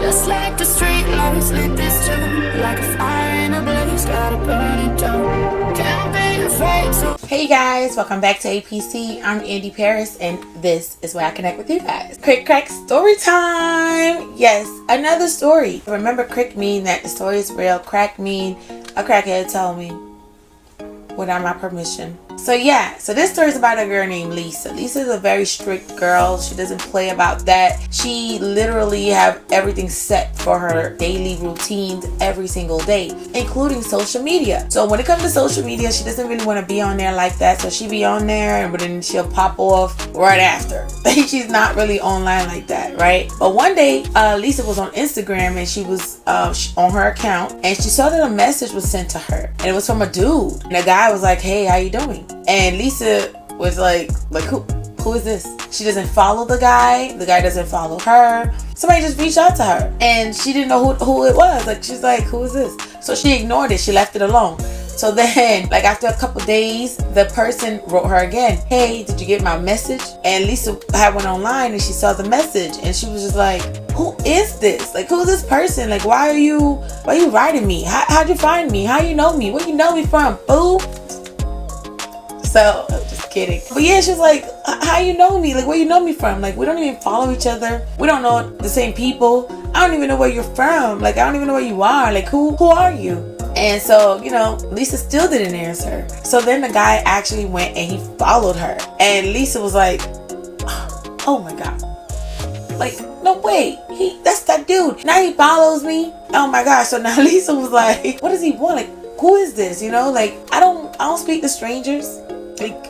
Just like the street lights lit this tune, like a fire in a blaze, gotta burn it down. Can't be afraid to. Hey guys, welcome back to APC. I'm andeeparis, and this is where I connect with you guys. Crick Crack Storytime. Yes, another story. Remember, crick mean that the story is real. Crack mean a crackhead told me without my permission. So yeah, so this story is about a girl named Lisa. Lisa is a very strict girl. She doesn't play about that. She literally have everything set for her daily routines every single day, including social media. So when it comes to social media, she doesn't really want to be on there like that. So she be on there, but then she'll pop off right after. She's not really online like that, right? But one day, Lisa was on Instagram and she was on her account, and she saw that a message was sent to her, and it was from a dude. And the guy was like, "Hey, how you doing?" And Lisa was like who is this? She doesn't follow the guy. The guy doesn't follow her. Somebody just reached out to her, and she didn't know who it was. Like, she's like, who is this? So she ignored it. She left it alone. So then, like, after a couple days, the person wrote her again, "Hey, did you get my message?" And Lisa had went online and she saw the message, and she was just like, who is this? Like, who's this person? Like, why are you writing me? How'd you find me? How you know me? Where you know me from? Boo. So, just kidding. But yeah, she was like, how you know me? Like, where you know me from? Like, we don't even follow each other. We don't know the same people. I don't even know where you're from. Like, I don't even know where you are. Like, who are you? And so, you know, Lisa still didn't answer. So then the guy actually went and he followed her. And Lisa was like, oh my God. Like, no way. That's that dude. Now he follows me. Oh my gosh. So now Lisa was like, what does he want? Like, who is this? You know, like, I don't speak to strangers. Like,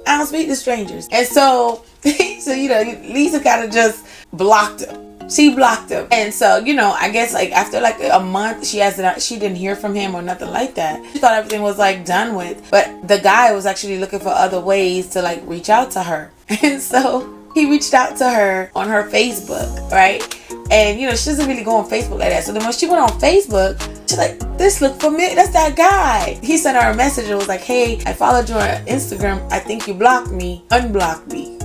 I don't speak to strangers. And so you know, Lisa kind of just blocked him. She blocked him. And so, you know, I guess like after like a month, she didn't hear from him or nothing like that. She thought everything was like done with. But the guy was actually looking for other ways to like reach out to her. And so he reached out to her on her Facebook, right? And, you know, she doesn't really go on Facebook like that. So then when she went on Facebook, she's like, this look familiar. That's that guy. He sent her a message and was like, hey, I followed you on Instagram. I think you blocked me. Unblock me.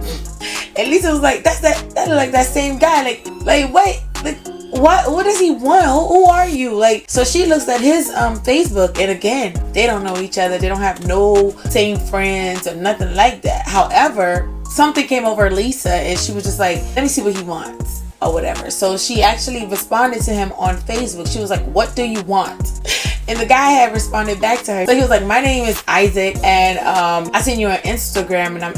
And Lisa was like, that look like that same guy. Like wait, like what does he want? Who are you? Like, so she looks at his Facebook, and again, they don't know each other. They don't have no same friends or nothing like that. However, something came over Lisa, and she was just like, let me see what he wants or whatever. So she actually responded to him on Facebook. She was like, what do you want? And the guy had responded back to her. So he was like, my name is Isaac, and I seen you on Instagram, and I'm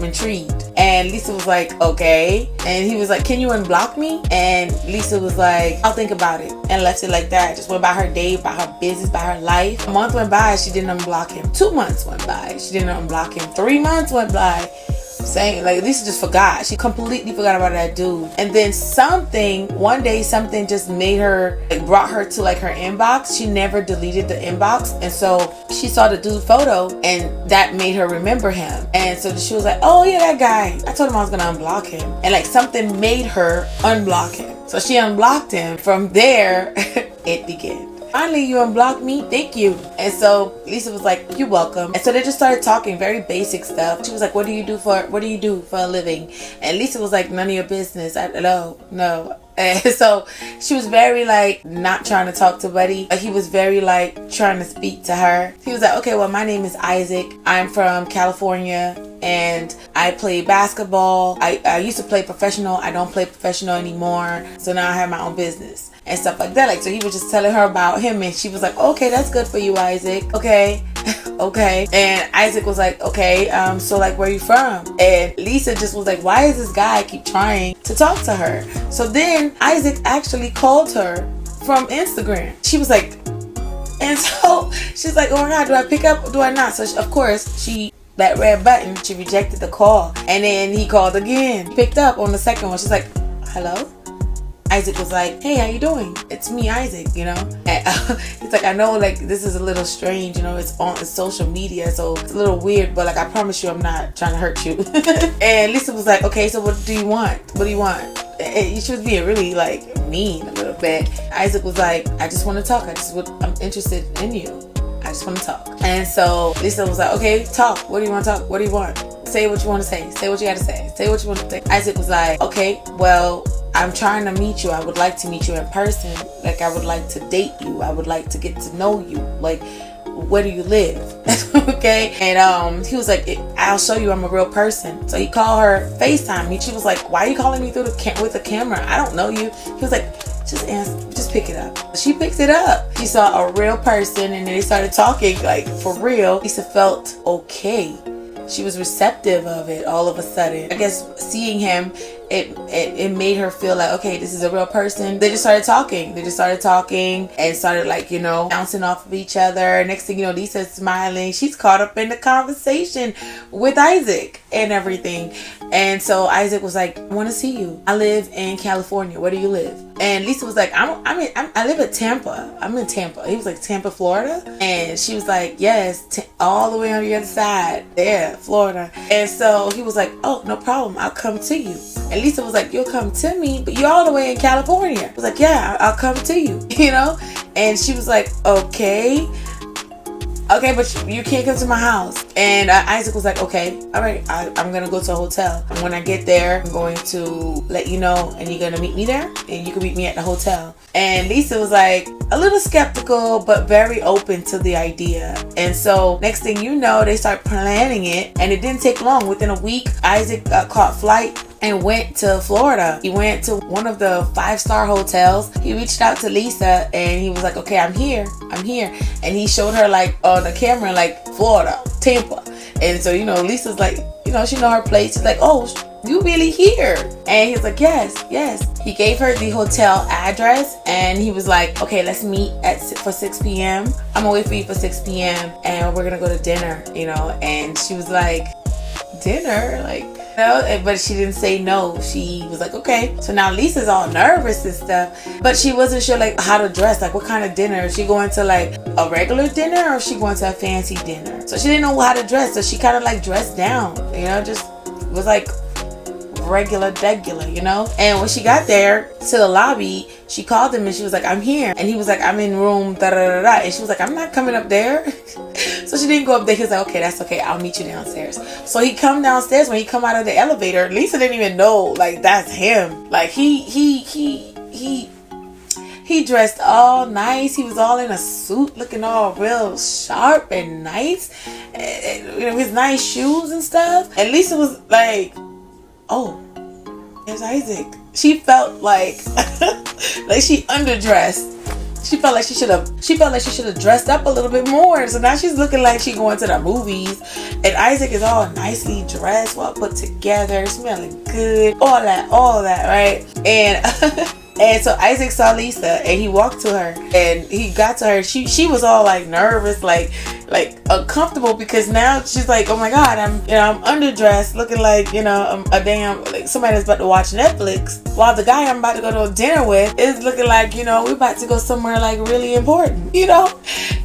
intrigued. And Lisa was like, okay. And he was like, can you unblock me? And Lisa was like, I'll think about it, and left it like that. Just went by her day, by her business, by her life. A month went by, she didn't unblock him. 2 months went by, she didn't unblock him. 3 months went by. Saying like Lisa just forgot. She completely forgot about that dude. And then one day something just made her, like, brought her to like her inbox. She never deleted the inbox, and so she saw the dude photo, and that made her remember him. And so she was like, oh yeah, that guy, I told him I was gonna unblock him. And like something made her unblock him. So she unblocked him. From there it began. Finally, you unblocked me. Thank you. And so Lisa was like, you're welcome. And so they just started talking very basic stuff. She was like, what do you do for a living? And Lisa was like, none of your business. No. And so she was very like not trying to talk to Buddy. He was very like trying to speak to her. He was like, okay, well, my name is Isaac. I'm from California, and I play basketball. I used to play professional. I don't play professional anymore. So now I have my own business and stuff like that. Like, so he was just telling her about him, and she was like, okay, that's good for you, Isaac. Okay. Okay. And Isaac was like, okay, so like, where are you from? And Lisa just was like, why is this guy keep trying to talk to her? So then Isaac actually called her from Instagram. She was like, and so she's like, oh my God, do I pick up or do I not? So of course that red button, she rejected the call. And then he called again, picked up on the second one. She's like, hello? Isaac was like, hey, how you doing? It's me, Isaac, you know? And he's like, I know, like, this is a little strange, you know, it's social media, so it's a little weird, but like, I promise you I'm not trying to hurt you. And Lisa was like, okay, so what do you want? What do you want? And she was being really like mean a little bit. Isaac was like, I just want to talk. I'm interested in you. I just want to talk. And so Lisa was like, okay, talk. What do you want to talk? What do you want? Say what you want to say. Say what you got to say. Say what you want to say. Isaac was like, okay, well, I'm trying to meet you. I would like to meet you in person. Like, I would like to date you. I would like to get to know you. Like, where do you live? Okay. And he was like, I'll show you I'm a real person. So he called her FaceTime. She was like, why are you calling me through with the camera? I don't know you. He was like, just answer, just pick it up. She picks it up. She saw a real person, and then they started talking, like, for real. Lisa felt okay. She was receptive of it all of a sudden. I guess seeing him, it made her feel like, okay, this is a real person. They just started talking. And started, like, you know, bouncing off of each other. Next thing you know, Lisa's smiling. She's caught up in the conversation with Isaac and everything. And so Isaac was like, I want to see you. I live in California. Where do you live? And Lisa was like, I live in Tampa. I'm in Tampa. He was like, Tampa, Florida? And she was like, yes, all the way on the other side. There, Florida. And so he was like, oh, no problem. I'll come to you. And Lisa was like, you'll come to me, but you're all the way in California. I was like, yeah, I'll come to you, you know? And she was like, okay, but you can't come to my house. And Isaac was like, okay, all right, I'm going to go to a hotel. And when I get there, I'm going to let you know, and you're going to meet me there, and you can meet me at the hotel. And Lisa was like a little skeptical, but very open to the idea. And so next thing you know, they start planning it, and it didn't take long. Within a week, Isaac caught flight and went to Florida. He went to one of the 5-star hotels. He reached out to Lisa, and he was like, okay, I'm here. And he showed her, like, on the camera, like, Florida, Tampa. And so, you know, Lisa's like, you know, she know her place. She's like, oh, you really here? And he's like, yes. He gave her the hotel address, and he was like, okay, let's meet for 6 p.m. I'm gonna wait for you for 6 p.m. and we're gonna go to dinner, you know. And she was like, dinner? Like, no, but she didn't say no. She was like, okay. So now Lisa's all nervous and stuff, but she wasn't sure, like, how to dress, like what kind of dinner. Is she going to, like, a regular dinner, or is she going to a fancy dinner? So she didn't know how to dress, so she kind of, like, dressed down, you know, just was like regular, you know. And when she got there to the lobby, she called him, and she was like, I'm here. And he was like, I'm in room da da da da. And she was like, I'm not coming up there. So she didn't go up there. He was like, okay, that's okay, I'll meet you downstairs. So he come downstairs. When he come out of the elevator, Lisa didn't even know, like, that's him. Like, he dressed all nice. He was all in a suit, looking all real sharp and nice, and, you know, his nice shoes and stuff. And Lisa was like, oh, there's Isaac. She felt like like she underdressed. She felt like she should have dressed up a little bit more. So now she's looking like she going to the movies. And Isaac is all nicely dressed, well put together, smelling good, all that, right? And so Isaac saw Lisa, and he walked to her, and he got to her. She was all like nervous, like uncomfortable, because now she's like, oh my God, I'm underdressed, looking like, you know, a damn, like somebody that's about to watch Netflix, while the guy I'm about to go to dinner with is looking like, you know, we're about to go somewhere like really important, you know.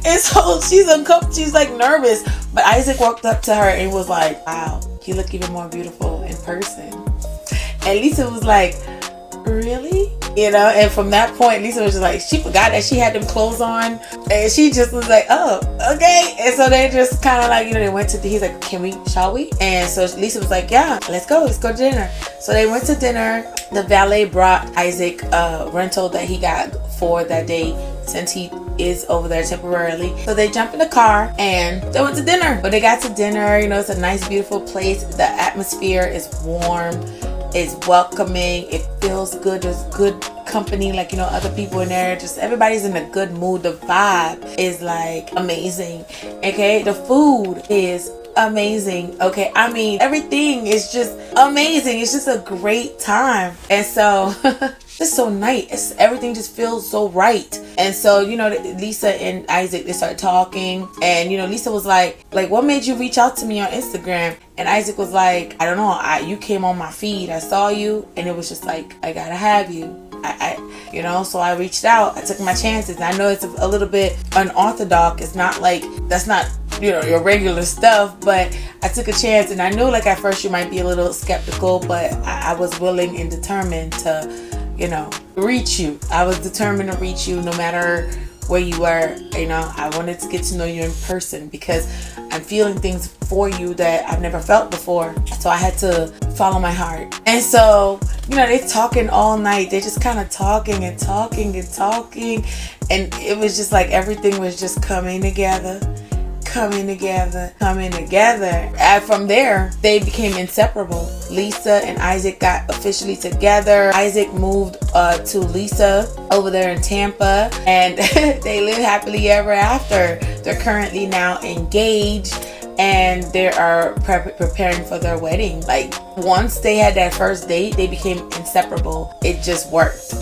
And so she's uncomfortable, she's like nervous. But Isaac walked up to her and was like, wow, you look even more beautiful in person. And Lisa was like, really? You know, and from that point, Lisa was just like, she forgot that she had them clothes on, and she just was like, oh, okay. And so they just kind of like, you know, they went to, he's like, shall we? And so Lisa was like, yeah, let's go to dinner. So they went to dinner. The valet brought Isaac a rental that he got for that day, since he is over there temporarily. So they jumped in the car and they went to dinner. But they got to dinner, you know, it's a nice, beautiful place. The atmosphere is warm. It's welcoming. It feels good. There's good company, like, you know, other people in there. Just everybody's in a good mood. The vibe is like amazing. Okay, the food is amazing. Okay, I mean, everything is just amazing. It's just a great time. And so it's so nice. Everything just feels so right. And so, you know, Lisa and Isaac, they start talking, and, you know, Lisa was like, what made you reach out to me on Instagram? And Isaac was like, I don't know, you came on my feed, I saw you, and it was just like, I gotta have you. You know, so I reached out, I took my chances. I know it's a little bit unorthodox. It's not like, that's not, you know, your regular stuff, but I took a chance. And I knew, like, at first you might be a little skeptical, but I was willing and determined to, you know, reach you. I was determined to reach you no matter where you were. You know, I wanted to get to know you in person, because I'm feeling things for you that I've never felt before. So I had to follow my heart. And so, you know, they're talking all night. They're just kind of talking and talking and talking. And it was just like everything was just coming together. And from there, they became inseparable. Lisa and Isaac got officially together. Isaac moved to Lisa over there in Tampa, and they live happily ever after. They're currently now engaged, and they are preparing for their wedding. Like, once they had that first date, they became inseparable. It just worked.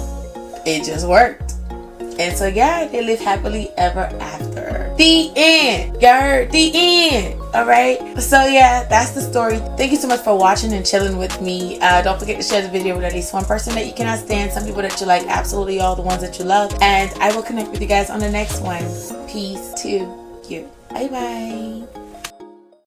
And so yeah, they live happily ever after. The end. You heard? The end. Alright. So yeah, that's the story. Thank you so much for watching and chilling with me. Don't forget to share the video with at least one person that you cannot stand. Some people that you like, absolutely all the ones that you love. And I will connect with you guys on the next one. Peace to you. Bye bye.